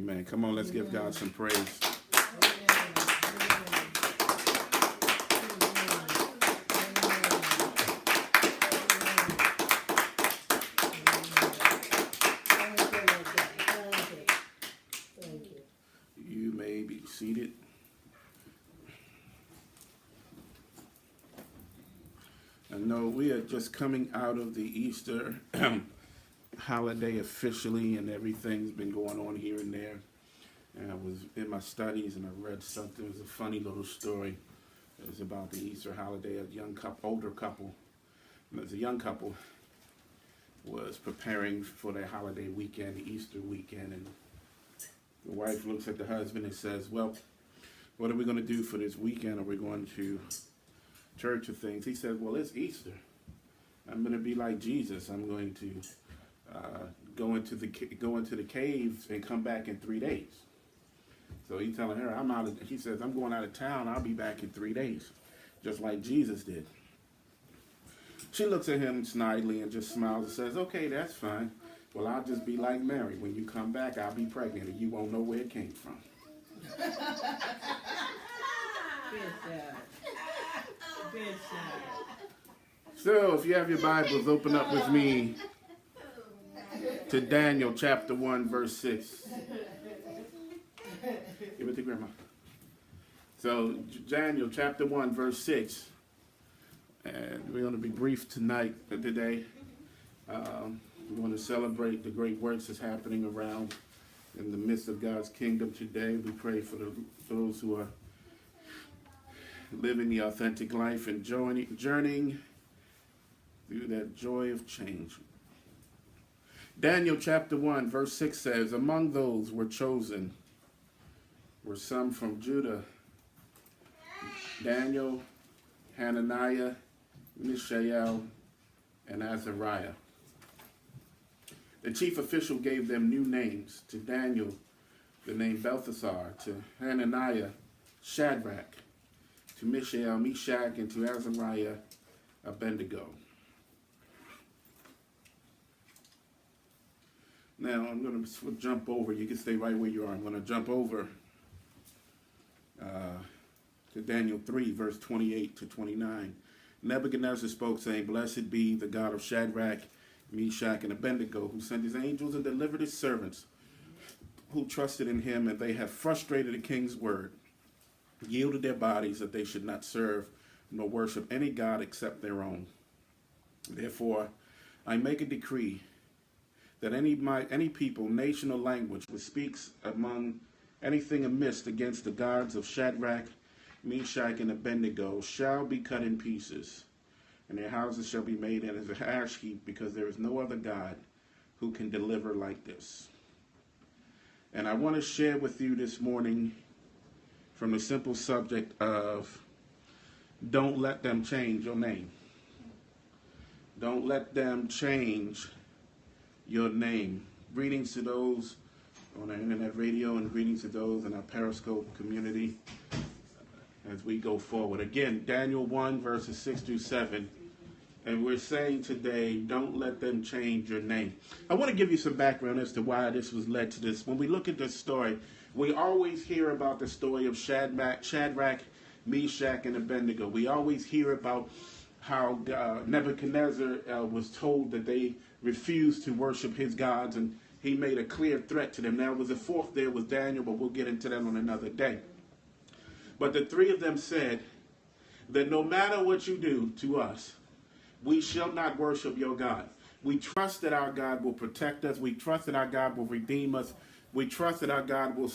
Amen. Come on, let's give God some praise. You may be seated. I know we are just coming out of the Easter holiday officially, and everything's been going on here and there. And I was in my studies and I read something. It was a funny little story. It was about the Easter holiday. A young couple, older couple, as a young couple, was preparing for their holiday weekend, the Easter weekend, and the wife looks at the husband and says, "Well, what are we going to do for this weekend? Are we going to church or things?" He said, "Well, it's Easter. I'm going to be like Jesus. I'm going to go into the caves and come back in 3 days." So he's telling her, he says, "I'm going out of town. I'll be back in 3 days, just like Jesus did." She looks at him snidely and just smiles and says, "Okay, that's fine. Well, I'll just be like Mary. When you come back, I'll be pregnant and you won't know where it came from." Good job. So if you have your Bibles, open up with me to Daniel chapter 1, verse 6. Give it to Grandma. So Daniel chapter 1, verse 6. And we're going to be brief today. We want to celebrate the great works that's happening around in the midst of God's kingdom today. We pray for those who are living the authentic life and journeying through that joy of change. Daniel chapter 1, verse 6 says, "Among those were chosen were some from Judah: Daniel, Hananiah, Mishael, and Azariah. The chief official gave them new names. To Daniel, the name Belteshazzar; to Hananiah, Shadrach; to Mishael, Meshach; and to Azariah, Abednego." Now, I'm going to jump over. You can stay right where you are. I'm going to jump over to Daniel 3, verse 28 to 29. Nebuchadnezzar spoke, saying, "Blessed be the God of Shadrach, Meshach, and Abednego, who sent his angels and delivered his servants who trusted in him, and they have frustrated the king's word, yielded their bodies that they should not serve nor worship any god except their own. Therefore, I make a decree that any people, nation, or language which speaks among anything amiss against the gods of Shadrach, Meshach, and Abednego shall be cut in pieces, and their houses shall be made as an ash heap, because there is no other God who can deliver like this." And I want to share with you this morning from the simple subject of don't let them change your name. Don't let them change your name. Greetings to those on our internet radio and greetings to those in our Periscope community as we go forward. Again, Daniel 1, verses 6 through 7. And we're saying today, don't let them change your name. I want to give you some background as to why this was led to this. When we look at this story, we always hear about the story of Shadrach, Meshach, and Abednego. We always hear about how Nebuchadnezzar was told that they refused to worship his gods, and he made a clear threat to them. Now, was the fourth there was Daniel, but we'll get into that on another day. But the three of them said that no matter what you do to us, we shall not worship your God. We trust that our God will protect us. We trust that our God will redeem us. We trust that our God will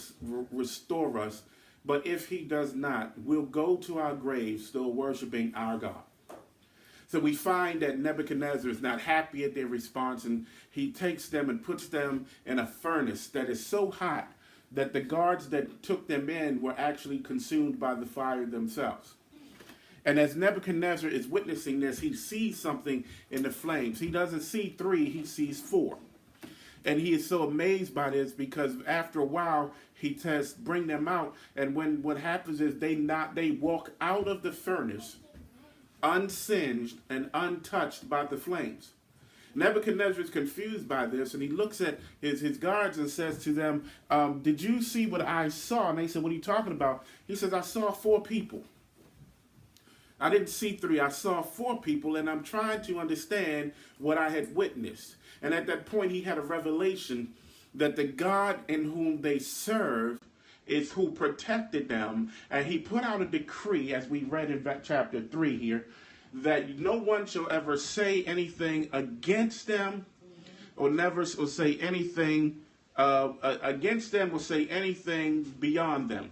restore us. But if he does not, we'll go to our graves still worshiping our God. So we find that Nebuchadnezzar is not happy at their response, and he takes them and puts them in a furnace that is so hot that the guards that took them in were actually consumed by the fire themselves. And as Nebuchadnezzar is witnessing this, he sees something in the flames. He doesn't see 3, he sees 4. And he is so amazed by this because after a while, he says, "Bring them out." And what happens is they walk out of the furnace unsinged and untouched by the flames. Nebuchadnezzar is confused by this, and he looks at his guards and says to them, did you see what I saw? And they said, what are you talking about? He says, I saw 4 people. I didn't see 3. I saw 4 people, and I'm trying to understand what I had witnessed. And at that point, he had a revelation that the God in whom they serve is who protected them. And he put out a decree, as we read in chapter 3 here, that no one shall ever say anything against them, or never will say anything against them, or say anything beyond them.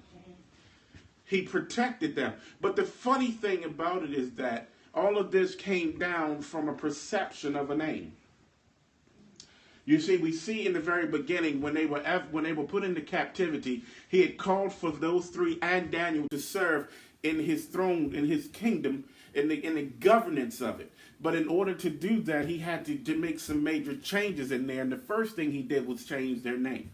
He protected them. But the funny thing about it is that all of this came down from a perception of a name. You see, we see in the very beginning when they were put into captivity, he had called for those 3 and Daniel to serve in his throne, in his kingdom, in the governance of it. But in order to do that, he had to make some major changes in there. And the first thing he did was change their name.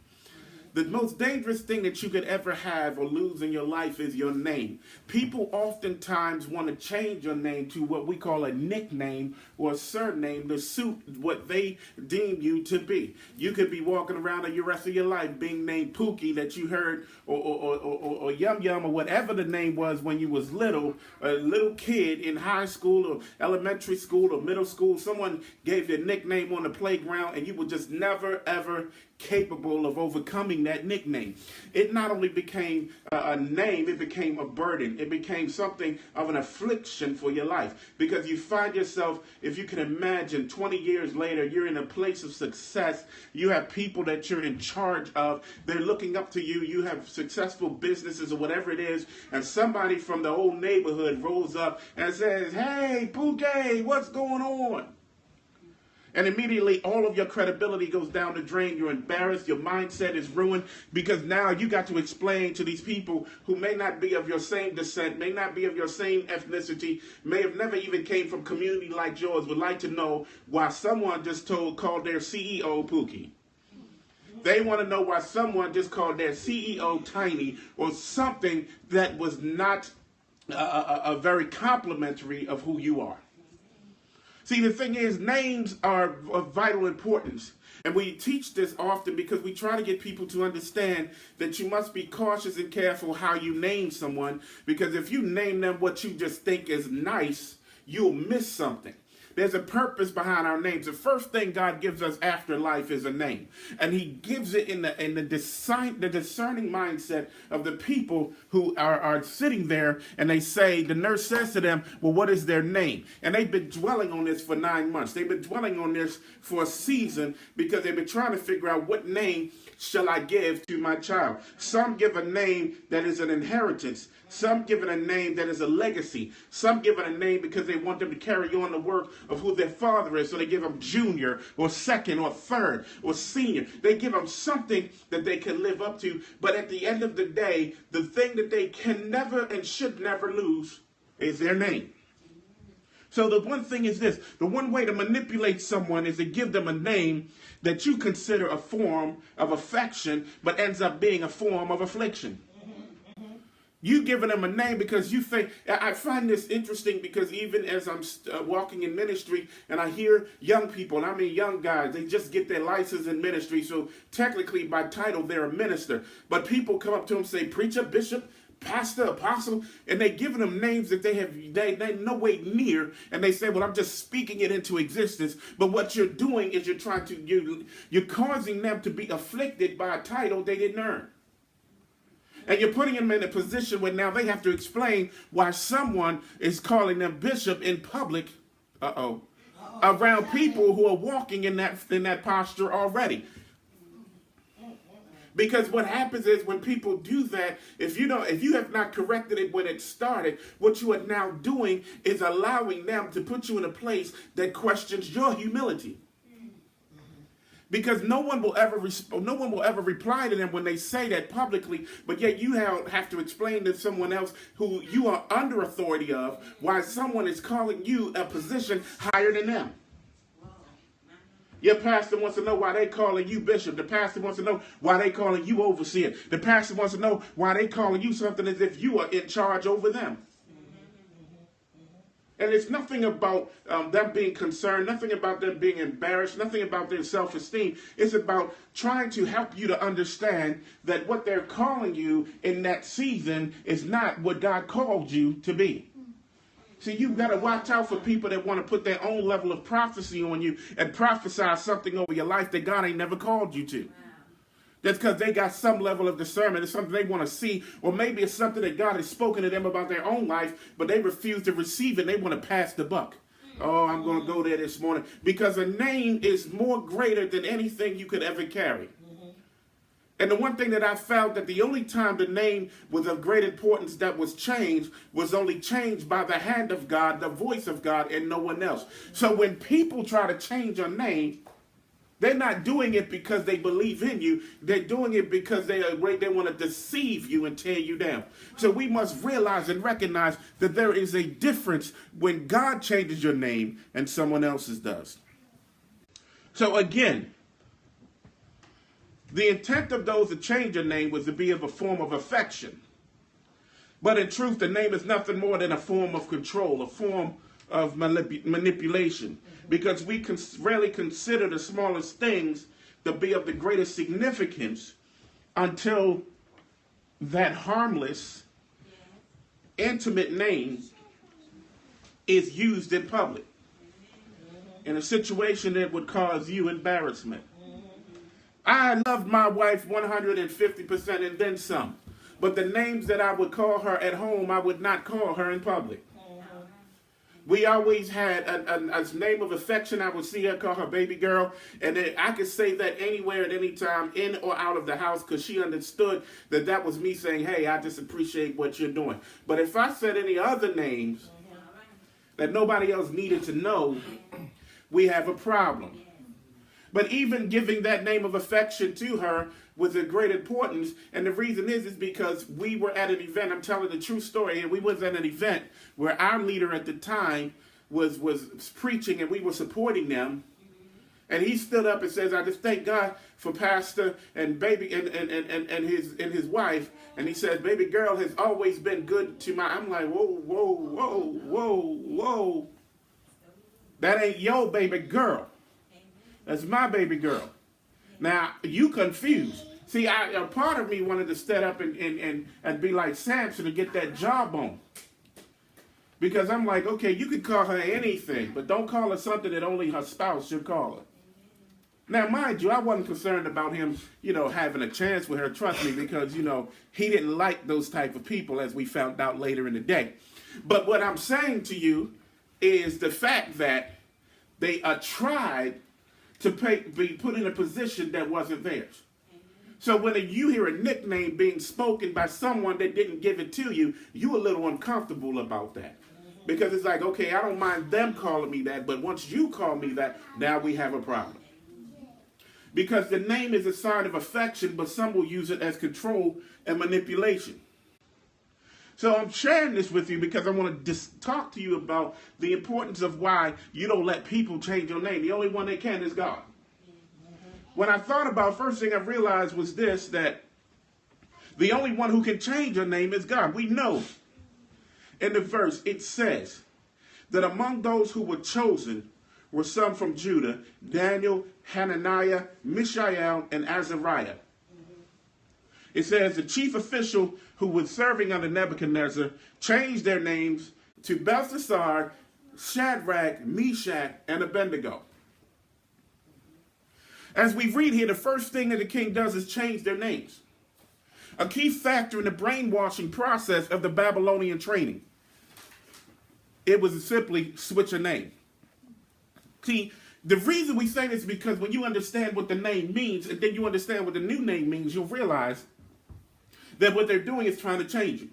The most dangerous thing that you could ever have or lose in your life is your name. People oftentimes want to change your name to what we call a nickname or a surname to suit what they deem you to be. You could be walking around the rest of your life being named Pookie that you heard, or Yum Yum, or whatever the name was when you was little, a little kid in high school or elementary school or middle school. Someone gave you a nickname on the playground, and you were just never, ever capable of overcoming that nickname. It not only became a name, it became a burden. It became something of an affliction for your life, because you find yourself, if you can imagine, 20 years later, you're in a place of success. You have people that you're in charge of. They're looking up to you. You have successful businesses or whatever it is, and somebody from the old neighborhood rolls up and says, "Hey, Pookie, what's going on?" And immediately all of your credibility goes down the drain. You're embarrassed. Your mindset is ruined, because now you got to explain to these people who may not be of your same descent, may not be of your same ethnicity, may have never even came from community like yours, would like to know why someone just called their CEO Pookie. They want to know why someone just called their CEO Tiny, or something that was not a very complimentary of who you are. See, the thing is, names are of vital importance. And we teach this often because we try to get people to understand that you must be cautious and careful how you name someone, because if you name them what you just think is nice, you'll miss something. There's a purpose behind our names. The first thing God gives us after life is a name. And he gives it in the discerning mindset of the people who are sitting there, and they say, the nurse says to them, well, what is their name? And they've been dwelling on this for 9 months. They've been dwelling on this for a season, because they've been trying to figure out, what name shall I give to my child? Some give a name that is an inheritance. Some give it a name that is a legacy. Some give it a name because they want them to carry on the work of who their father is. So they give them junior or second or third or senior. They give them something that they can live up to. But at the end of the day, the thing that they can never and should never lose is their name. So the one thing is this: the one way to manipulate someone is to give them a name that you consider a form of affection, but ends up being a form of affliction. You giving them a name because you think. I find this interesting, because even as I'm walking in ministry and I hear young people, and I mean young guys, they just get their license in ministry, so technically by title they're a minister. But people come up to them and say, preacher, bishop, pastor, apostle, and they giving them names that they no way near, and they say, well, I'm just speaking it into existence. But what you're doing is you're causing them to be afflicted by a title they didn't earn. And you're putting them in a position where now they have to explain why someone is calling them bishop in public, around people who are walking in that posture already. Because what happens is, when people do that, if you have not corrected it when it started, what you are now doing is allowing them to put you in a place that questions your humility. Because no one will ever reply to them when they say that publicly, but yet you have to explain to someone else who you are under authority of why someone is calling you a position higher than them. Your pastor wants to know why they calling you bishop. The pastor wants to know why they calling you overseer. The pastor wants to know why they calling you something as if you are in charge over them. And it's nothing about them being concerned, nothing about them being embarrassed, nothing about their self-esteem. It's about trying to help you to understand that what they're calling you in that season is not what God called you to be. See, you've got to watch out for people that want to put their own level of prophecy on you and prophesy something over your life that God ain't never called you to. That's because they got some level of discernment. It's something they want to see, or maybe it's something that God has spoken to them about their own life, but they refuse to receive it. They want to pass the buck. Oh, I'm going to go there this morning. Because a name is more greater than anything you could ever carry. And the one thing that I found, that the only time the name was of great importance that was changed was only changed by the hand of God, the voice of God, and no one else. So when people try to change your name, they're not doing it because they believe in you. They're doing it because they want to deceive you and tear you down. So we must realize and recognize that there is a difference when God changes your name and someone else's does. So again, the intent of those that change your name was to be of a form of affection. But in truth, the name is nothing more than a form of control, a form of manipulation. Because we rarely consider the smallest things to be of the greatest significance until that harmless, intimate name is used in public in a situation that would cause you embarrassment. I loved my wife 150% and then some. But the names that I would call her at home, I would not call her in public. We always had a name of affection. I would see her, call her baby girl. And then I could say that anywhere at any time, in or out of the house, because she understood that that was me saying, hey, I just appreciate what you're doing. But if I said any other names that nobody else needed to know, we have a problem. But even giving that name of affection to her was of great importance. And the reason is because we were at an event. I'm telling the true story. And we was at an event where our leader at the time was preaching and we were supporting them. And he stood up and says, I just thank God for Pastor and baby and his wife. And he says, baby girl has always been good to my. I'm like, whoa. That ain't your baby girl. That's my baby girl. Now, you confused. See, a part of me wanted to stand up and be like Samson and get that jawbone. Because I'm like, okay, you could call her anything, but don't call her something that only her spouse should call her. Now, mind you, I wasn't concerned about him, having a chance with her, trust me, because, he didn't like those type of people, as we found out later in the day. But what I'm saying to you is the fact that they tried to be put in a position that wasn't theirs. So when you hear a nickname being spoken by someone that didn't give it to you, you're a little uncomfortable about that. Because it's like, okay, I don't mind them calling me that, but once you call me that, now we have a problem. Because the name is a sign of affection, but some will use it as control and manipulation. So I'm sharing this with you because I want to talk to you about the importance of why you don't let people change your name. The only one they can is God. When I thought about, first thing I realized was this, that the only one who can change your name is God. We know in the verse it says that among those who were chosen were some from Judah, Daniel, Hananiah, Mishael, and Azariah. It says the chief official who was serving under Nebuchadnezzar changed their names to Belshazzar, Shadrach, Meshach, and Abednego. As we read here, the first thing that the king does is change their names. A key factor in the brainwashing process of the Babylonian training. It was simply switch a name. See, the reason we say this is because when you understand what the name means, and then you understand what the new name means, you'll realize that what they're doing is trying to change you.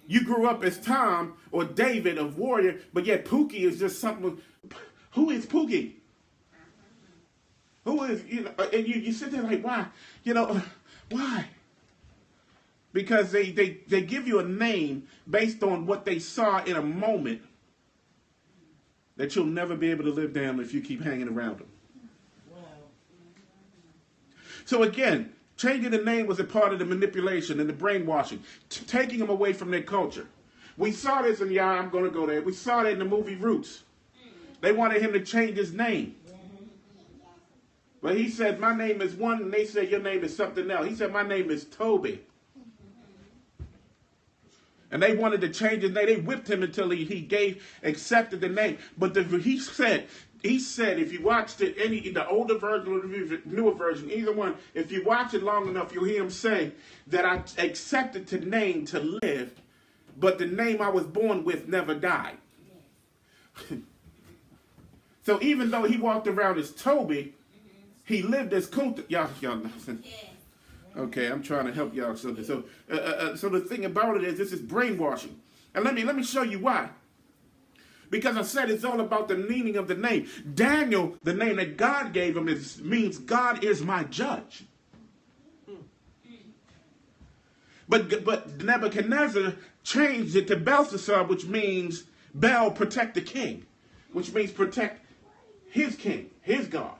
You grew up as Tom or David of Warrior, but yet Pookie is just something. Who is Pookie? Who is, and you sit there like, why? Why? Because they give you a name based on what they saw in a moment that you'll never be able to live down if you keep hanging around them. Wow. So again, changing the name was a part of the manipulation and the brainwashing, taking them away from their culture. We saw this in, y'all, I'm going to go there. We saw that in the movie Roots. They wanted him to change his name. But he said, my name is one, and they said, your name is something else. He said, my name is Toby. And they wanted to change his name. They whipped him until he accepted the name. But he said, if you watched it, the older version or the newer version, either one, if you watch it long enough, you'll hear him say that I accepted the name to live, but the name I was born with never died. So even though he walked around as Toby, he lived as Kunta. Y'all know. Okay, I'm trying to help y'all. So the thing about it is, this is brainwashing. And let me show you why. Because I said it's all about the meaning of the name. Daniel, the name that God gave him, means God is my judge. But Nebuchadnezzar changed it to Belshazzar, which means Bel, protect the king, which means protect his king, his God.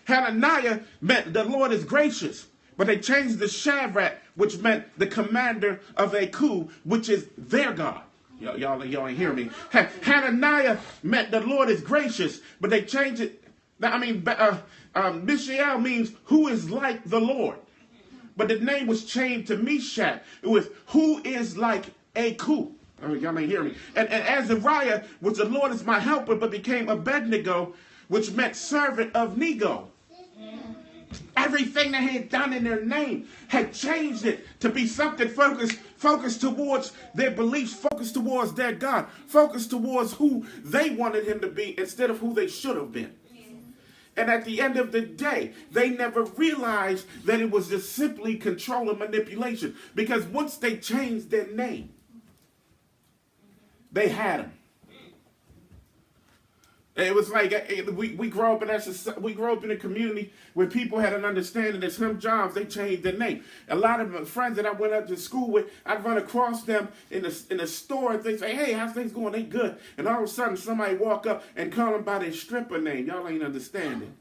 Hananiah meant the Lord is gracious, but they changed the Shadrach, which meant the commander of Aku, which is their God. Y'all ain't hear me. Hananiah meant the Lord is gracious, but they changed it. Mishael means who is like the Lord. But the name was changed to Meshach. It was who is like Aku. Y'all ain't hear me. And Azariah, which the Lord is my helper, but became Abednego, which meant servant of Nego. Everything they had done in their name had changed it to be something focused towards their beliefs, focused towards their God, focused towards who they wanted him to be instead of who they should have been. And at the end of the day, they never realized that it was just simply control and manipulation. Because once they changed their name, they had him. It was like we grew up in a community where people had an understanding that some jobs they changed their name. A lot of my friends that I went up to school with, I'd run across them in a store and they say, "Hey, how's things going? They good." And all of a sudden, somebody walk up and call them by their stripper name. Y'all ain't understanding.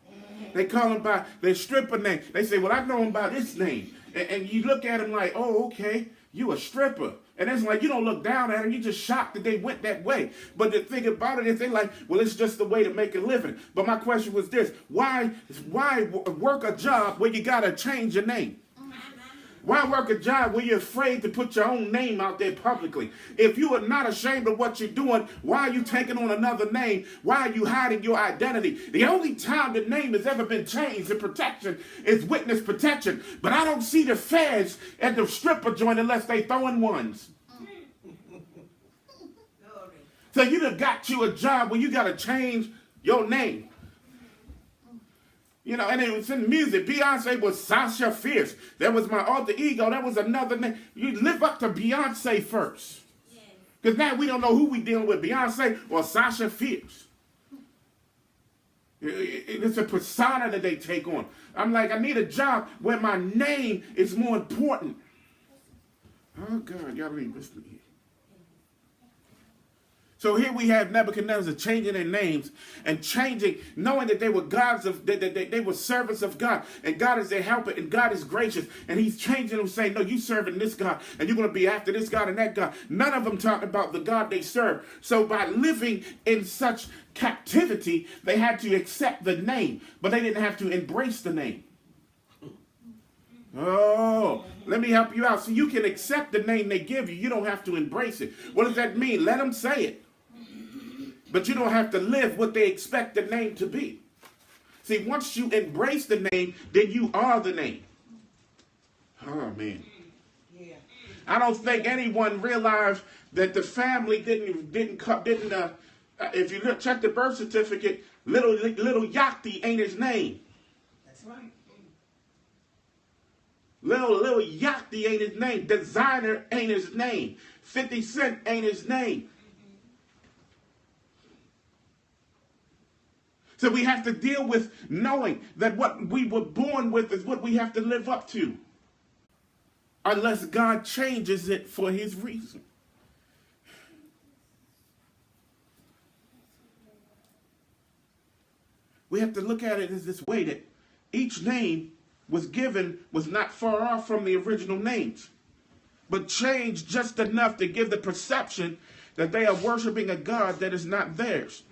They call them by their stripper name. They say, "Well, I know them by this name." And you look at them like, "Oh, okay, you a stripper." And it's like, you don't look down at them. You're just shocked that they went that way. But the thing about it is they're like, well, it's just the way to make a living. But my question was this. Why work a job where you got to change your name? Why work a job where you're afraid to put your own name out there publicly? If you are not ashamed of what you're doing, why are you taking on another name? Why are you hiding your identity? The only time the name has ever been changed in protection is witness protection. But I don't see the feds at the stripper joint unless they throwing ones. So you done got you a job where you got to change your name. You know, and it was in music. Beyonce was Sasha Fierce. That was my alter ego. That was another name. You live up to Beyonce first. Because now we don't know who we dealing with, Beyonce or Sasha Fierce. It's a persona that they take on. I'm like, I need a job where my name is more important. Oh, God, y'all ain't listening here. So here we have Nebuchadnezzar changing their names and changing, knowing that they were gods of, they were servants of God, and God is their helper, and God is gracious, and he's changing them, saying, no, you serving this God, and you're going to be after this God and that God. None of them talking about the God they serve. So by living in such captivity, they had to accept the name, but they didn't have to embrace the name. Oh, let me help you out. So you can accept the name they give you. You don't have to embrace it. What does that mean? Let them say it. But you don't have to live what they expect the name to be. See, once you embrace the name, then you are the name. Oh, man. Yeah. I don't think anyone realized that the family didn't if you check the birth certificate, little Yachty ain't his name. That's right. Little Yachty ain't his name. Designer ain't his name. 50 Cent ain't his name. So we have to deal with knowing that what we were born with is what we have to live up to. Unless God changes it for his reason. We have to look at it as this way that each name was given was not far off from the original names. but change just enough to give the perception that they are worshiping a God that is not theirs.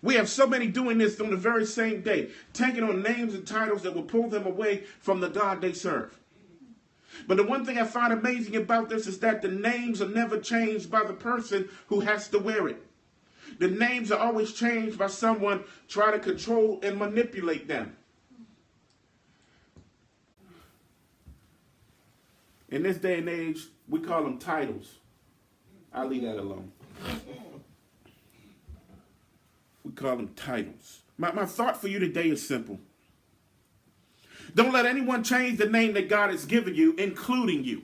We have so many doing this on the very same day, taking on names and titles that will pull them away from the God they serve. But the one thing I find amazing about this is that the names are never changed by the person who has to wear it. The names are always changed by someone trying to control and manipulate them. In this day and age, we call them titles. I'll leave that alone. We call them titles. My thought for you today is simple. Don't let anyone change the name that God has given you, including you.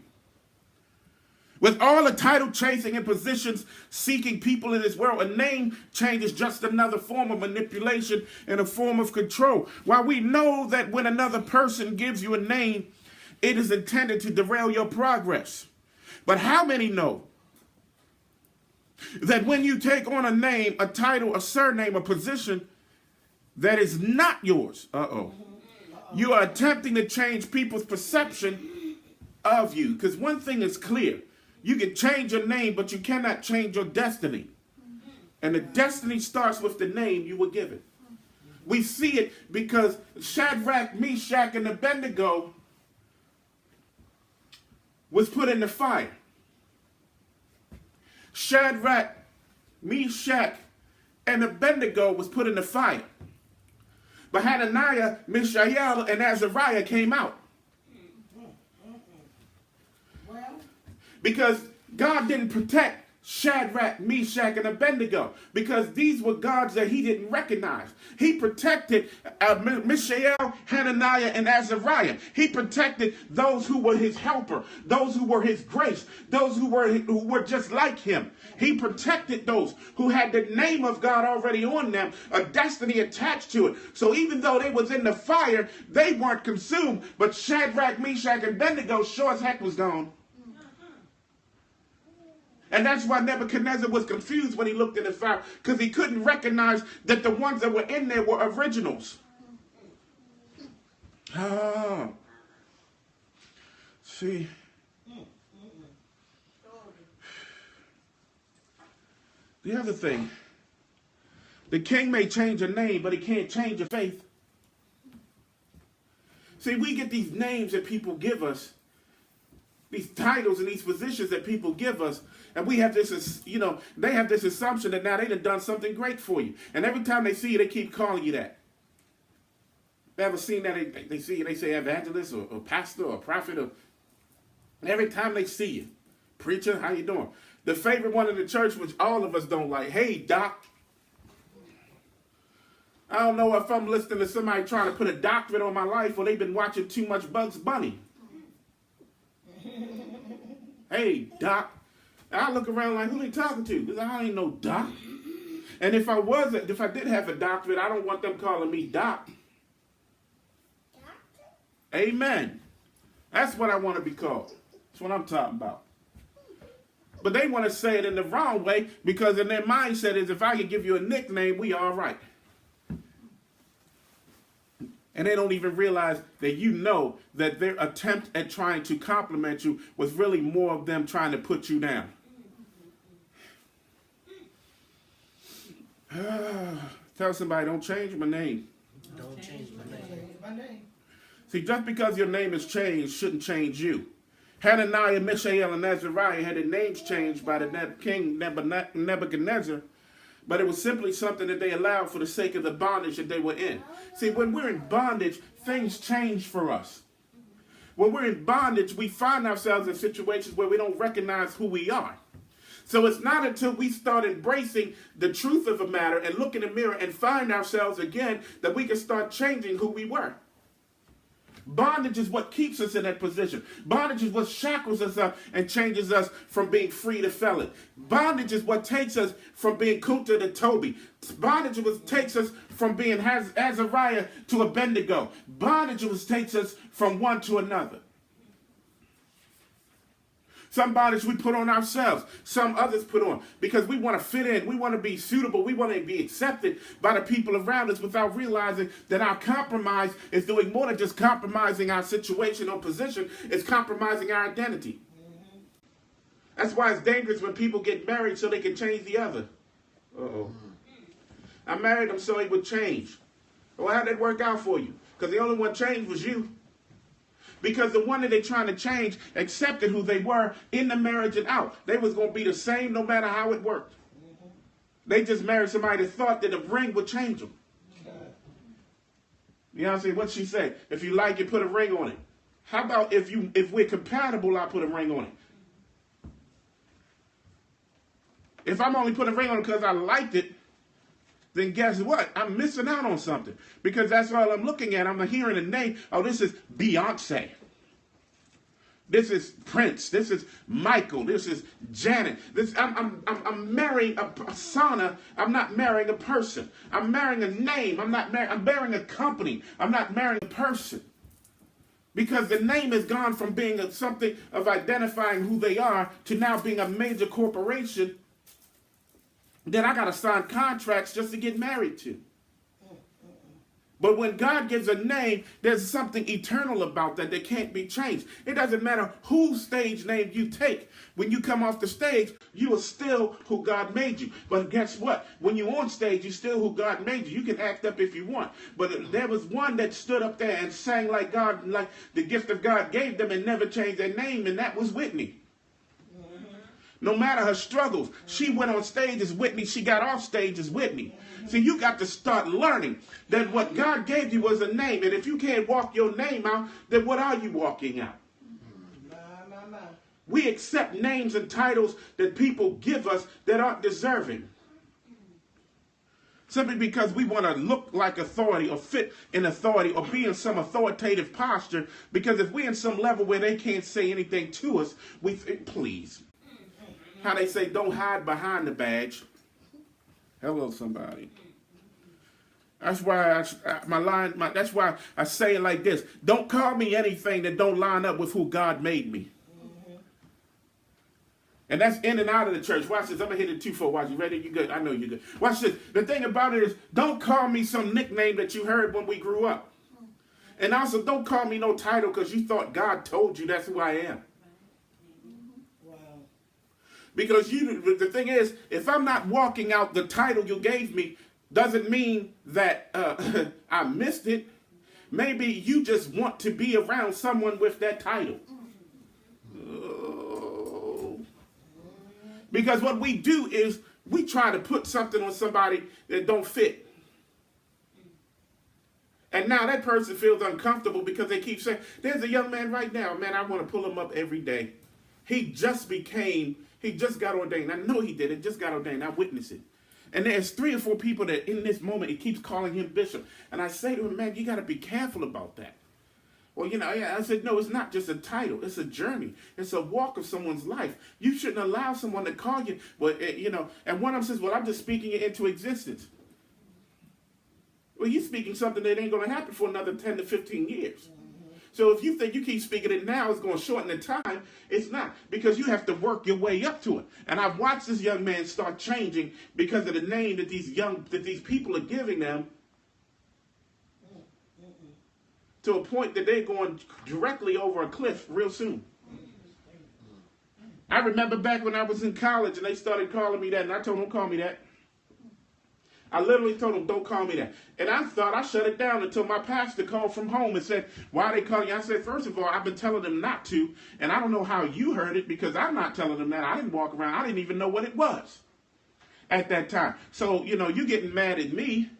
With all the title chasing and positions seeking people in this world, a name change is just another form of manipulation and a form of control. While we know that when another person gives you a name, it is intended to derail your progress. But how many know that when you take on a name, a title, a surname, a position that is not yours, you are attempting to change people's perception of you? Because one thing is clear. You can change your name, but you cannot change your destiny. And the destiny starts with the name you were given. We see it because Shadrach, Meshach, and Abednego was put in the fire. Shadrach, Meshach, and Abednego was put in the fire. But Hananiah, Mishael, and Azariah came out. Because God didn't protect Shadrach, Meshach, and Abednego, because these were gods that he didn't recognize. He protected Mishael, Hananiah, and Azariah. He protected those who were his helper, those who were his grace, those who were just like him. He protected those who had the name of God already on them, a destiny attached to it. So even though they was in the fire, they weren't consumed. But Shadrach, Meshach, and Abednego sure as heck was gone. And that's why Nebuchadnezzar was confused when he looked in the fire, because he couldn't recognize that the ones that were in there were originals. See. The other thing, the king may change your name, but he can't change your faith. See, we get these names that people give us, these titles and these positions that people give us, and we have this, they have this assumption that now they done something great for you. And every time they see you, they keep calling you that. They ever seen that? They see you, they say evangelist or pastor or prophet. And every time they see you, preacher, how you doing? The favorite one in the church, which all of us don't like, hey, doc. I don't know if I'm listening to somebody trying to put a doctorate on my life or they've been watching too much Bugs Bunny. Hey, doc. I look around like, who they talking to? Because I ain't no doc. And if I did have a doctorate, I don't want them calling me doc. Amen. That's what I want to be called. That's what I'm talking about. But they want to say it in the wrong way, because in their mindset is, if I can give you a nickname, we all right. And they don't even realize that that their attempt at trying to compliment you was really more of them trying to put you down. Tell somebody, don't change my name. Don't change my name. See, just because your name is changed shouldn't change you. Hananiah, Mishael, and Azariah had their names changed by the king Nebuchadnezzar, but it was simply something that they allowed for the sake of the bondage that they were in. See, when we're in bondage, things change for us. When we're in bondage, we find ourselves in situations where we don't recognize who we are. So it's not until we start embracing the truth of a matter and look in the mirror and find ourselves again that we can start changing who we were. Bondage is what keeps us in that position. Bondage is what shackles us up and changes us from being free to felon. Bondage is what takes us from being Kunta to Toby. Bondage is what takes us from being Azariah to Abednego. Bondage is what takes us from one to another. Some bondage we put on ourselves, some others put on, because we want to fit in, we want to be suitable, we want to be accepted by the people around us without realizing that our compromise is doing more than just compromising our situation or position, it's compromising our identity. That's why it's dangerous when people get married so they can change the other. Uh-oh. I married him so he would change. Well, how'd that work out for you? Because the only one changed was you. Because the one that they're trying to change accepted who they were in the marriage and out. They was going to be the same no matter how it worked. They just married somebody that thought that a ring would change them. You know what I'm saying? What'd she say? If you like it, put a ring on it. How about if we're compatible, I'll put a ring on it. If I'm only putting a ring on it because I liked it, then guess what? I'm missing out on something. Because that's all I'm looking at. I'm hearing a name. Oh, this is Beyonce. This is Prince. This is Michael. This is Janet. I'm marrying a persona. I'm not marrying a person. I'm marrying a name. I'm marrying a company. I'm not marrying a person. Because the name has gone from being something of identifying who they are to now being a major corporation that I got to sign contracts just to get married to. But when God gives a name, there's something eternal about that can't be changed. It doesn't matter whose stage name you take. When you come off the stage, you are still who God made you. But guess what? When you're on stage, you're still who God made you. You can act up if you want. But there was one that stood up there and sang like God, like the gift of God gave them and never changed their name, and that was Whitney. No matter her struggles, she went on stage as Whitney. She got off stage as Whitney. See, you got to start learning that what God gave you was a name. And if you can't walk your name out, then what are you walking out? We accept names and titles that people give us that aren't deserving. Simply because we want to look like authority or fit in authority or be in some authoritative posture. Because if we're in some level where they can't say anything to us, we think, please. How they say, don't hide behind the badge. Hello, somebody. That's why that's why I say it like this. Don't call me anything that don't line up with who God made me. And that's in and out of the church. Watch this. I'm going to hit it 2-4. Watch. You ready? You good? I know you good. Watch this. The thing about it is, don't call me some nickname that you heard when we grew up. And also, don't call me no title because you thought God told you that's who I am. Because the thing is, if I'm not walking out the title you gave me, doesn't mean that I missed it. Maybe you just want to be around someone with that title. Oh. Because what we do is we try to put something on somebody that don't fit. And now that person feels uncomfortable because they keep saying, there's a young man right now, man, I want to pull him up every day. He just got ordained. I know he did it, just got ordained. I witnessed it. And there's 3 or 4 people that in this moment, he keeps calling him bishop. And I say to him, man, you got to be careful about that. Well, I said, no, it's not just a title. It's a journey. It's a walk of someone's life. You shouldn't allow someone to call you, and one of them says, well, I'm just speaking it into existence. Well, you're speaking something that ain't going to happen for another 10 to 15 years. So if you think you keep speaking it now, it's going to shorten the time. It's not, because you have to work your way up to it. And I've watched this young man start changing because of the name that these people are giving them, to a point that they're going directly over a cliff real soon. I remember back when I was in college and they started calling me that, and I told them, don't call me that. I literally told them, don't call me that. And I thought I shut it down until my pastor called from home and said, why are they calling you? I said, first of all, I've been telling them not to, and I don't know how you heard it because I'm not telling them that. I didn't walk around. I didn't even know what it was at that time. So, you getting mad at me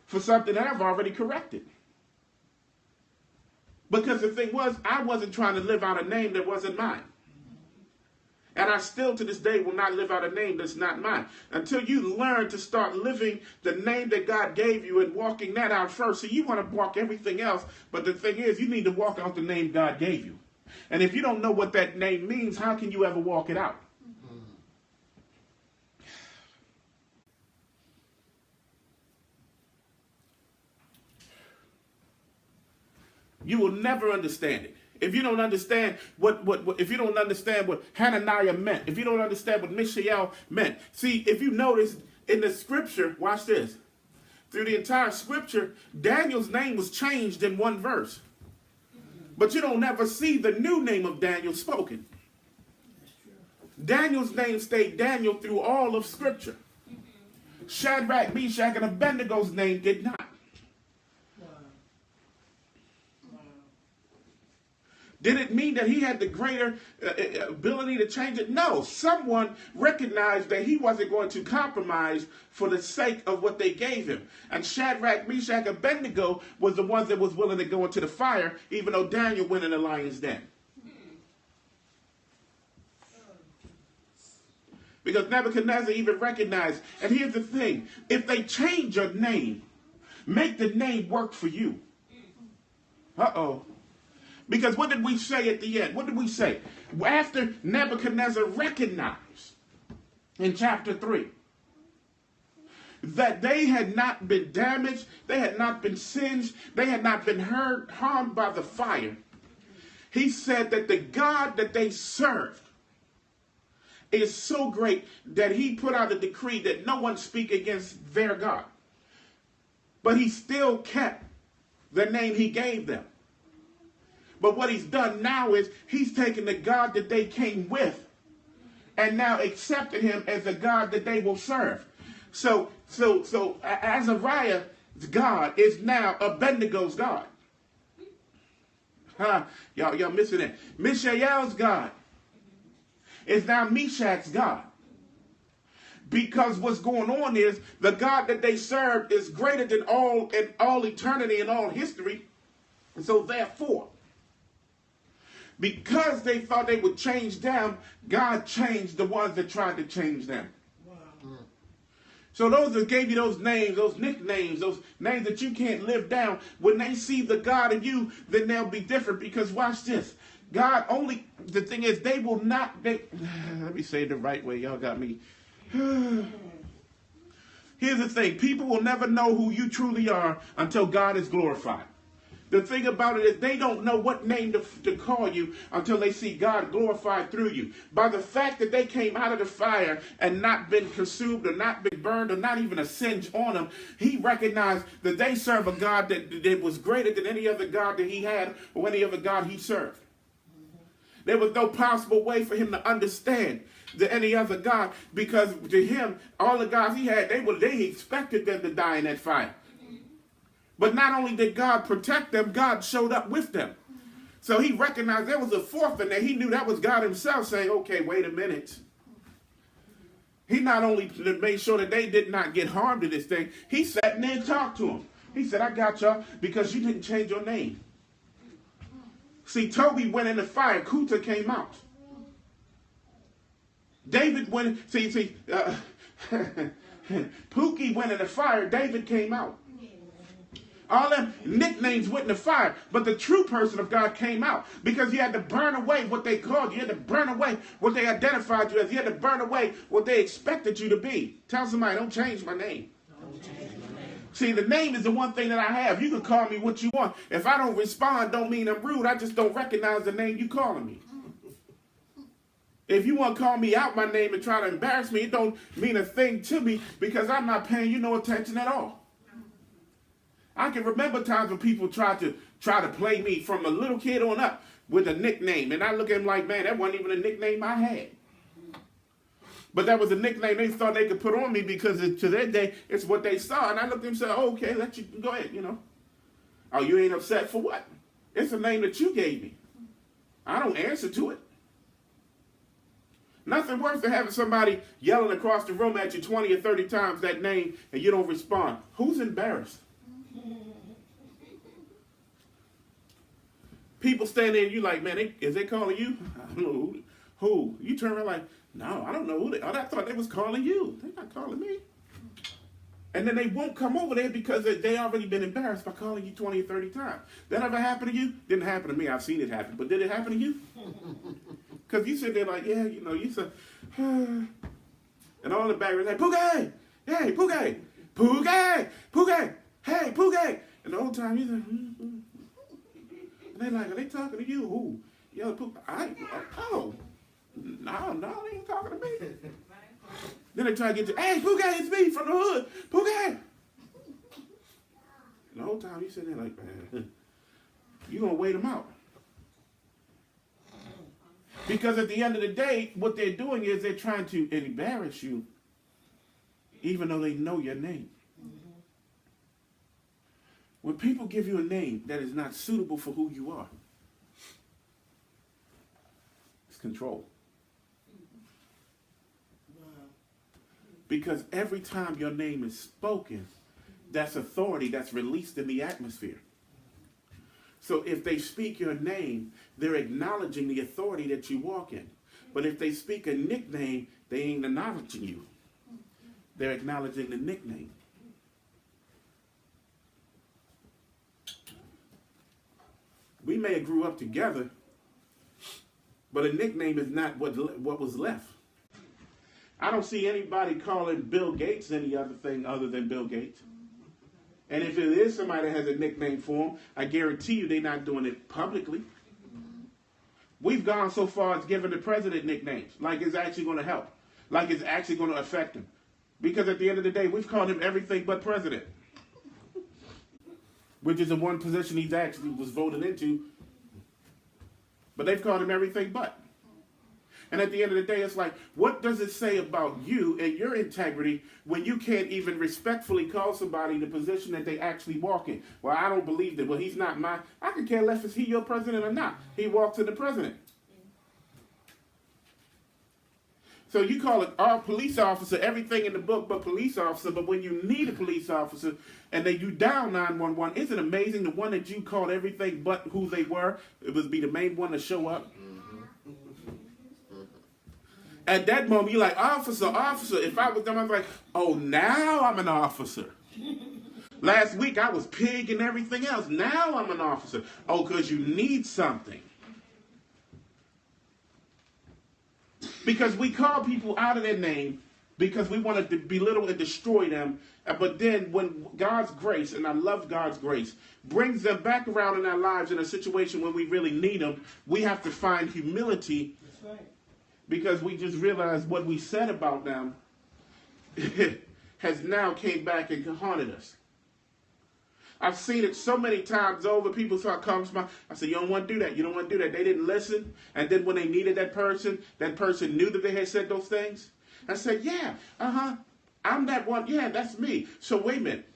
for something that I've already corrected. Because the thing was, I wasn't trying to live out a name that wasn't mine. And I still to this day will not live out a name that's not mine. Until you learn to start living the name that God gave you and walking that out first. So you want to walk everything else. But the thing is, you need to walk out the name God gave you. And if you don't know what that name means, how can you ever walk it out? You will never understand it. If you don't understand if you don't understand what Hananiah meant, if you don't understand what Mishael meant. See, if you notice in the scripture, watch this. Through the entire scripture, Daniel's name was changed in one verse. But you don't ever see the new name of Daniel spoken. Daniel's name stayed Daniel through all of Scripture. Shadrach, Meshach, and Abednego's name did not. Did it mean that he had the greater ability to change it? No. Someone recognized that he wasn't going to compromise for the sake of what they gave him. And Shadrach, Meshach, and Abednego was the ones that was willing to go into the fire, even though Daniel went in the lion's den. Because Nebuchadnezzar even recognized, and here's the thing, if they change your name, make the name work for you. Uh-oh. Because what did we say at the end? What did we say? After Nebuchadnezzar recognized in chapter 3 that they had not been damaged, they had not been singed, they had not been harmed by the fire, he said that the God that they served is so great that he put out a decree that no one speak against their God. But he still kept the name he gave them. But what he's done now is he's taken the God that they came with and now accepted him as a God that they will serve. So Azariah's God is now Abednego's God. Y'all missing it. Mishael's God is now Meshach's God. Because what's going on is the God that they serve is greater than all in all eternity and all history. And so therefore, because they thought they would change them, God changed the ones that tried to change them. Wow. So those that gave you those names, those nicknames, those names that you can't live down, when they see the God in you, then they'll be different. Because watch this. God only, the thing is, they will not, let me say it the right way. Y'all got me. Here's the thing. People will never know who you truly are until God is glorified. The thing about it is they don't know what name to call you until they see God glorified through you. By the fact that they came out of the fire and not been consumed or not been burned or not even a singe on them, he recognized that they serve a God that was greater than any other God that he had or any other God he served. There was no possible way for him to understand any other God, because to him, all the gods he had, they expected them to die in that fire. But not only did God protect them, God showed up with them. So he recognized there was a fourth in there. He knew that was God himself saying, okay, wait a minute. He not only made sure that they did not get harmed in this thing, he sat in there and talked to them. He said, I got y'all because you didn't change your name. See, Toby went in the fire. Kuta came out. David went, Pookie went in the fire. David came out. All them nicknames went in the fire. But the true person of God came out because you had to burn away what they called you. You had to burn away what they identified you as. You had to burn away what they expected you to be. Tell somebody, don't change my name. Don't change my name. See, the name is the one thing that I have. You can call me what you want. If I don't respond, don't mean I'm rude. I just don't recognize the name you calling me. If you want to call me out my name and try to embarrass me, it don't mean a thing to me because I'm not paying you no attention at all. I can remember times when people try to play me from a little kid on up with a nickname. And I look at them like, man, that wasn't even a nickname I had. But that was a nickname they thought they could put on me because to their day, it's what they saw. And I looked at them and said, oh, okay, let you go ahead, you know. Oh, you ain't upset for what? It's a name that you gave me. I don't answer to it. Nothing worse than having somebody yelling across the room at you 20 or 30 times that name and you don't respond. Who's embarrassed? People stand there and you like, man, is they calling you? I don't know who. You turn around like, no, I don't know who they are. I thought they was calling you. They're not calling me. And then they won't come over there because they already been embarrassed by calling you 20 or 30 times. That ever happened to you? Didn't happen to me. I've seen it happen. But did it happen to you? Because you sit there like, yeah, you know, you said, and all the background like, Pookie! Hey, Pookie! Pookie! Pookie! Hey, Pookie! And the whole time you like, And they like, are they talking to you? Who? Yo, Pookie, no, they ain't talking to me. Then they try to get you, hey, Pookie, it's me from the hood. Pookie! And the whole time you sitting there like, man, you gonna wait them out. Because at the end of the day, what they're doing is they're trying to embarrass you, even though they know your name. When people give you a name that is not suitable for who you are, it's control. Because every time your name is spoken, that's authority that's released in the atmosphere. So if they speak your name, they're acknowledging the authority that you walk in. But if they speak a nickname, they ain't acknowledging you. They're acknowledging the nickname. We may have grew up together, but a nickname is not what was left. I don't see anybody calling Bill Gates any other thing other than Bill Gates. And if it is somebody that has a nickname for him, I guarantee you they're not doing it publicly. We've gone so far as giving the president nicknames, like it's actually going to help, like it's actually going to affect him. Because at the end of the day, we've called him everything but president, which is the one position he's actually was voted into. But they've called him everything but. And at the end of the day, it's like, what does it say about you and your integrity when you can't even respectfully call somebody the position that they actually walk in? Well, I don't believe that. Well, he's not mine. I could care less if he's your president or not. He walks to the president. So you call it our police officer, everything in the book but police officer, but when you need a police officer and you down 911, isn't it amazing the one that you called everything but who they were, it would be the main one to show up? At that moment, you're like, officer. If I was them, I was like, oh, now I'm an officer. Last week, I was pig and everything else. Now I'm an officer. Oh, because you need something. Because we call people out of their name because we want to belittle and destroy them. But then when God's grace, and I love God's grace, brings them back around in our lives in a situation when we really need them, we have to find humility. That's right. Because we just realized what we said about them has now came back and haunted us. I've seen it so many times over. People start coming to me. I said, you don't want to do that. You don't want to do that. They didn't listen. And then when they needed that person knew that they had said those things. I said, yeah, I'm that one. Yeah, that's me. So wait a minute.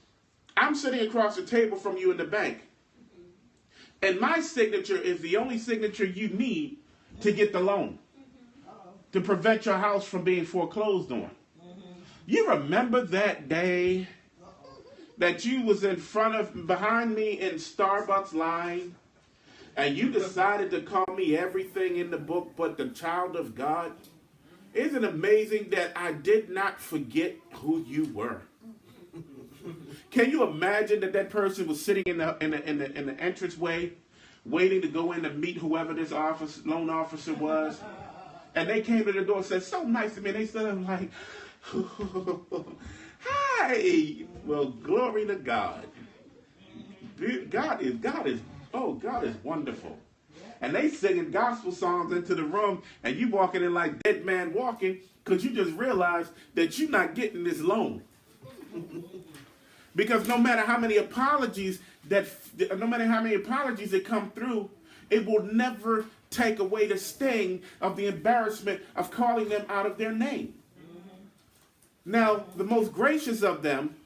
I'm sitting across the table from you in the bank. And my signature is the only signature you need to get the loan, to prevent your house from being foreclosed on. You remember that day that you was behind me in Starbucks line, and you decided to call me everything in the book but the child of God? Isn't it amazing that I did not forget who you were? Can you imagine that person was sitting in the entranceway, waiting to go in to meet whoever this loan officer was? And they came to the door and said, so nice to me. And they stood up like, hi. Well, glory to God. God is wonderful. And they singing gospel songs into the room, and you walking in like dead man walking, because you just realized that you're not getting this loan. Because no matter how many apologies that come through, it will never take away the sting of the embarrassment of calling them out of their name. Now, the most gracious of them,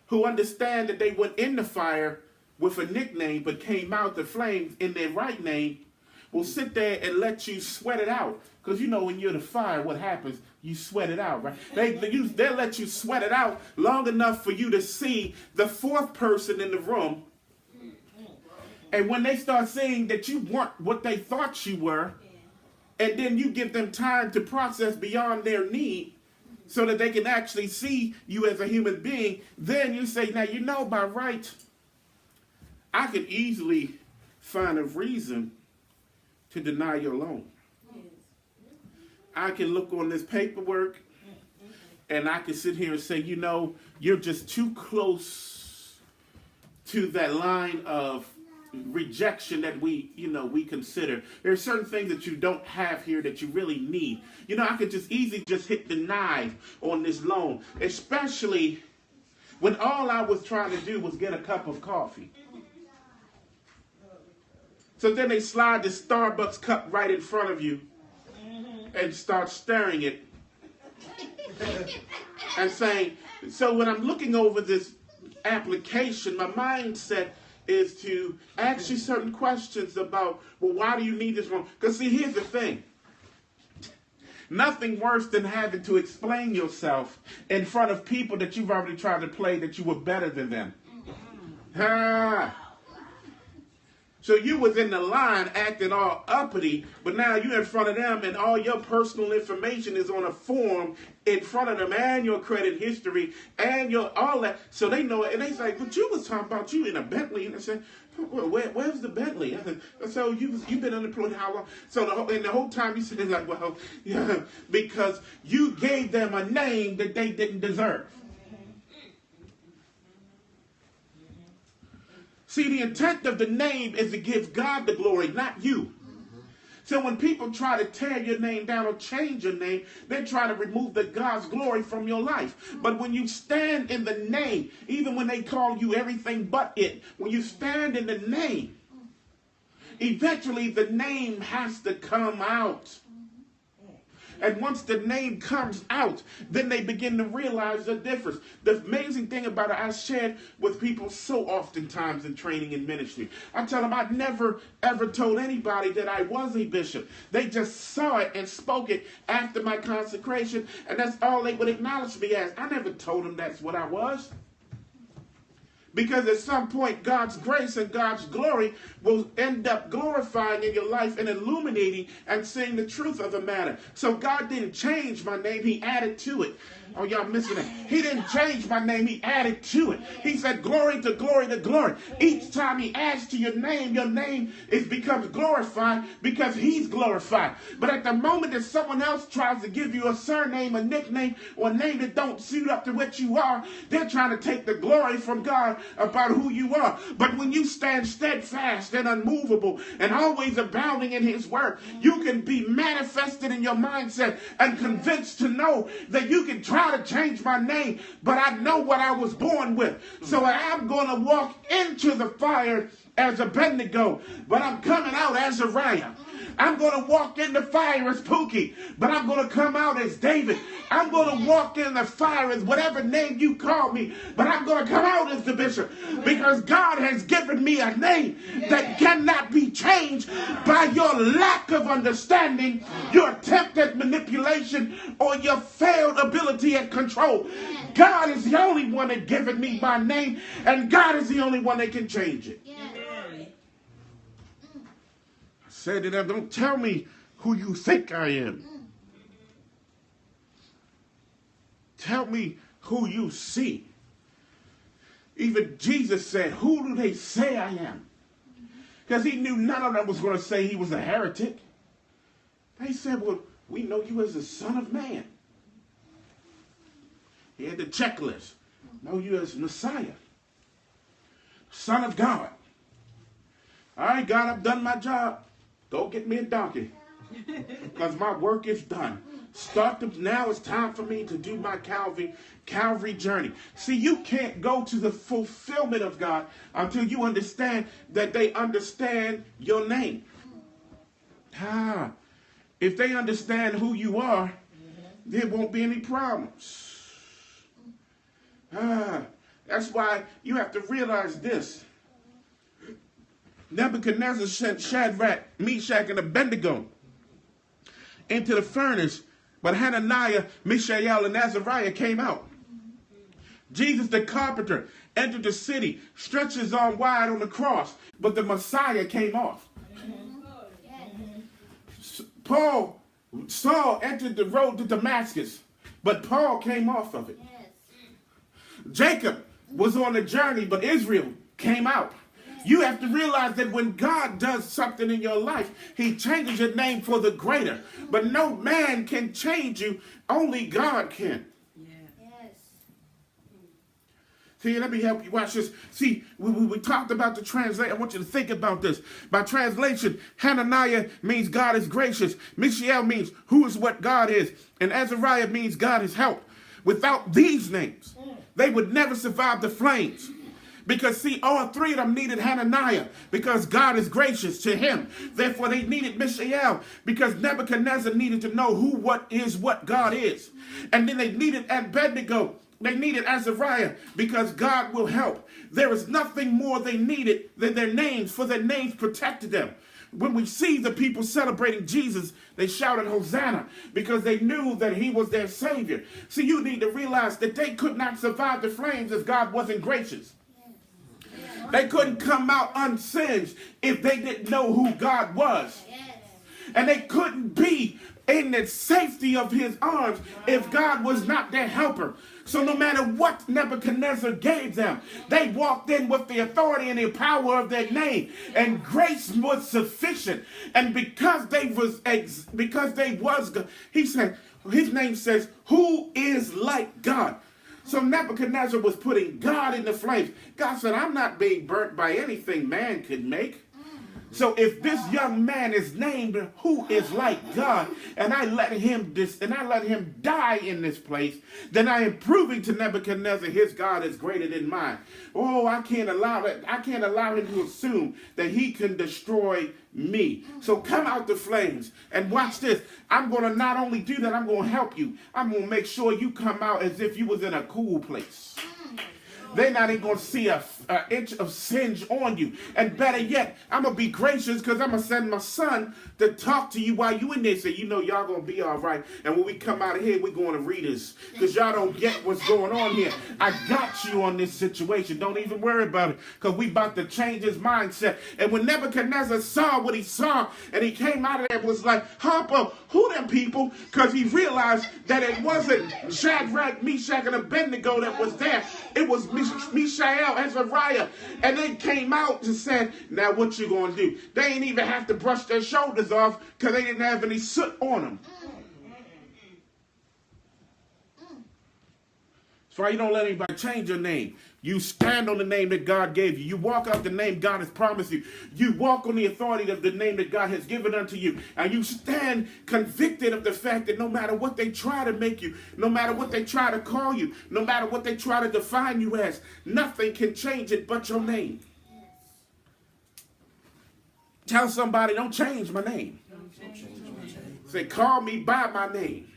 who understand that they went in the fire with a nickname but came out the flames in their right name, will sit there and let you sweat it out. Because you know when you're in the fire, what happens? You sweat it out, right? They'll let you sweat it out long enough for you to see the fourth person in the room. And when they start saying that you weren't what they thought you were, and then you give them time to process beyond their need so that they can actually see you as a human being, then you say, now, you know, by right, I could easily find a reason to deny your loan. I can look on this paperwork and I can sit here and say, you know, you're just too close to that line of rejection that we consider. There are certain things that you don't have here that you really need. You know, I could just easily just hit deny on this loan, especially when all I was trying to do was get a cup of coffee. So then they slide the Starbucks cup right in front of you, and start stirring it and saying, so when I'm looking over this application, my mindset is to ask you certain questions about, well, why do you need this wrong? Because see, here's the thing. Nothing worse than having to explain yourself in front of people that you've already tried to play that you were better than them. So you was in the line acting all uppity, but now you're in front of them and all your personal information is on a form in front of them and your credit history and your all that. So they know it. And they say, but you was talking about you in a Bentley. And I said, well, where's the Bentley? So you've been unemployed how long? So the whole time you said like, well, yeah, because you gave them a name that they didn't deserve. See, the intent of the name is to give God the glory, not you. So when people try to tear your name down or change your name, they try to remove the God's glory from your life. But when you stand in the name, even when they call you everything but it, when you stand in the name, eventually the name has to come out. And once the name comes out, then they begin to realize the difference. The amazing thing about it, I shared with people so oftentimes in training and ministry. I tell them I never, ever told anybody that I was a bishop. They just saw it and spoke it after my consecration, and that's all they would acknowledge me as. I never told them that's what I was. Because at some point, God's grace and God's glory will end up glorifying in your life and illuminating and seeing the truth of the matter. So God didn't change my name. He added to it. Oh, y'all missing it. He didn't change my name. He added to it. He said glory to glory to glory. Each time he adds to your name becomes glorified because he's glorified. But at the moment that someone else tries to give you a surname, a nickname, or a name that don't suit up to what you are, they're trying to take the glory from God about who you are. But when you stand steadfast and unmovable and always abounding in his word, you can be manifested in your mindset and convinced to know that you can try to change my name, but I know what I was born with. So I'm going to walk into the fire as Abednego, but I'm coming out as Uriah. I'm going to walk in the fire as Pookie, but I'm going to come out as David. I'm going to walk in the fire as whatever name you call me, but I'm going to come out as the bishop because God has given me a name that cannot be changed by your lack of understanding, your attempt at manipulation, or your failed ability at control. God is the only one that given me my name, and God is the only one that can change it. Say to them, don't tell me who you think I am. Tell me who you see. Even Jesus said, who do they say I am? Because he knew none of them was going to say he was a heretic. They said, well, we know you as the Son of Man. He had the checklist. Know you as Messiah. Son of God. All right, God, I've done my job. Go get me a donkey, because my work is done. Now it's time for me to do my Calvary journey. See, you can't go to the fulfillment of God until you understand that they understand your name. If they understand who you are, there won't be any problems. That's why you have to realize this. Nebuchadnezzar sent Shadrach, Meshach, and Abednego into the furnace, but Hananiah, Mishael, and Azariah came out. Jesus the carpenter entered the city, stretched his arm wide on the cross, but the Messiah came off. Saul entered the road to Damascus, but Paul came off of it. Jacob was on a journey, but Israel came out. You have to realize that when God does something in your life, he changes your name for the greater. But no man can change you. Only God can. Yes. See, let me help you. Watch this. See, we talked about the translation. I want you to think about this. By translation, Hananiah means God is gracious. Mishael means who is what God is. And Azariah means God is help. Without these names, they would never survive the flames. Because see, all three of them needed Hananiah because God is gracious to him. Therefore, they needed Mishael because Nebuchadnezzar needed to know what God is. And then they needed Abednego. They needed Azariah because God will help. There is nothing more they needed than their names, for their names protected them. When we see the people celebrating Jesus, they shouted Hosanna because they knew that he was their Savior. See, you need to realize that they could not survive the flames if God wasn't gracious. They couldn't come out unsinged if they didn't know who God was. And they couldn't be in the safety of his arms if God was not their helper. So no matter what Nebuchadnezzar gave them, they walked in with the authority and the power of their name, and grace was sufficient. And because they was, he said, his name says, who is like God? So Nebuchadnezzar was putting God in the flames. God said, I'm not being burnt by anything man could make. So if this young man is named who is like God, and I let him die in this place, then I am proving to Nebuchadnezzar his God is greater than mine. Oh, I can't allow him to assume that he can destroy me. So come out the flames and watch this. I'm going to not only do that, I'm going to help you. I'm going to make sure you come out as if you was in a cool place. They're not even going to see an inch of singe on you. And better yet, I'm going to be gracious because I'm going to send my son to talk to you while you in there. Say, you know, y'all going to be all right. And when we come out of here, we're going to read this because y'all don't get what's going on here. I got you on this situation. Don't even worry about it because we about to change his mindset. And when Nebuchadnezzar saw what he saw and he came out of there and was like, Harper, who them people? Because he realized that it wasn't Shadrach, Meshach, and Abednego that was there. It was Mishael, Azariah. And they came out and said, now what you going to do? They ain't even have to brush their shoulders off because they didn't have any soot on them. That's why you don't let anybody change your name. You stand on the name that God gave you. You walk out the name God has promised you. You walk on the authority of the name that God has given unto you. And you stand convicted of the fact that no matter what they try to make you, no matter what they try to call you, no matter what they try to define you as, nothing can change it but your name. Tell somebody, don't change my name. Say, call me by my name.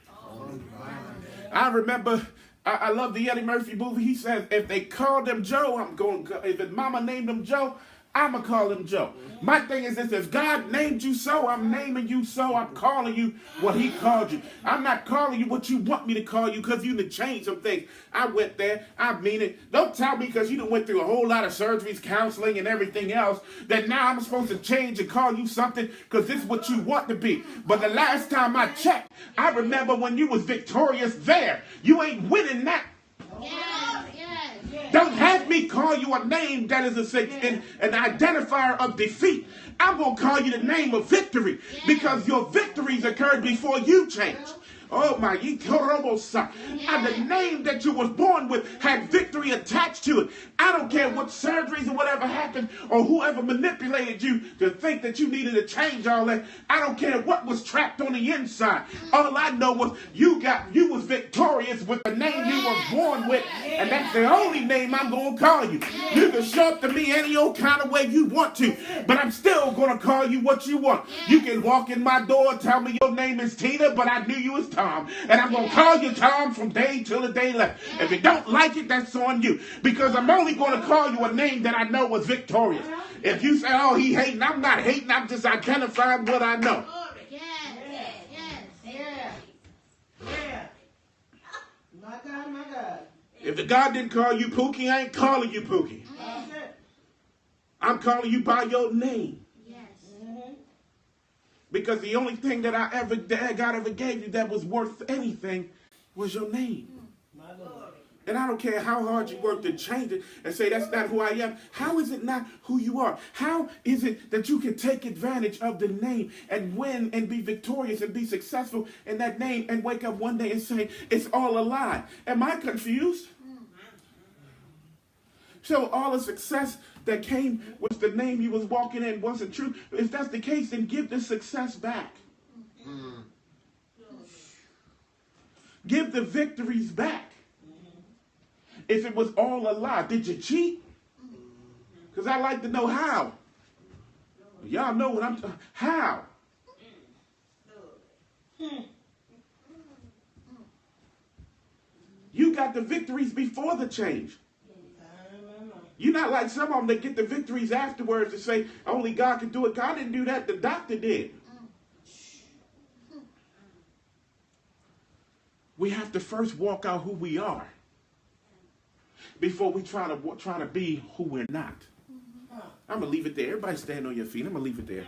I remember... I love the Eddie Murphy movie. He says, if they called him Joe, I'm going to, if his mama named him Joe, I'm going to call him Joe. My thing is this, if God named you so, I'm naming you so, I'm calling you what he called you. I'm not calling you what you want me to call you because you done changed some things. I went there, I mean it. Don't tell me because you done went through a whole lot of surgeries, counseling, and everything else that now I'm supposed to change and call you something because this is what you want to be. But the last time I checked, I remember when you was victorious there. You ain't winning that. Don't have me call you a name that is an identifier of defeat. I'm going to call you the name of victory because your victories occurred before you changed. Oh my, and the name that you was born with had victory attached to it. I don't care what surgeries or whatever happened or whoever manipulated you to think that you needed to change all that. I don't care what was trapped on the inside. All I know was you was victorious with the name you was born with, and that's the only name I'm going to call you. You can show up to me any old kind of way you want to, but I'm still going to call you what you want. You can walk in my door and tell me your name is Tina, but I knew you was Tom, and I'm going to call you Tom from day till the day left. If you don't like it, that's on you, because I'm only going to call you a name that I know was victorious. If you say, oh, he hating, I'm not hating, I'm just identifying what I know. My God, my God. If the God didn't call you Pookie, I ain't calling you Pookie. I'm calling you by your name. Because the only thing that God ever gave you that was worth anything was your name. And I don't care how hard you work to change it and say that's not who I am. How is it not who you are? How is it that you can take advantage of the name and win and be victorious and be successful in that name and wake up one day and say it's all a lie? Am I confused? So all the success that came with the name you was walking in wasn't true. If that's the case, then give the success back. Give the victories back. If it was all a lie, did you cheat? Because I like to know how. Y'all know what I'm how. You got the victories before the change. You're not like some of them that get the victories afterwards and say, only God can do it. God didn't do that. The doctor did. We have to first walk out who we are before we try to be who we're not. I'm going to leave it there. Everybody stand on your feet. I'm going to leave it there.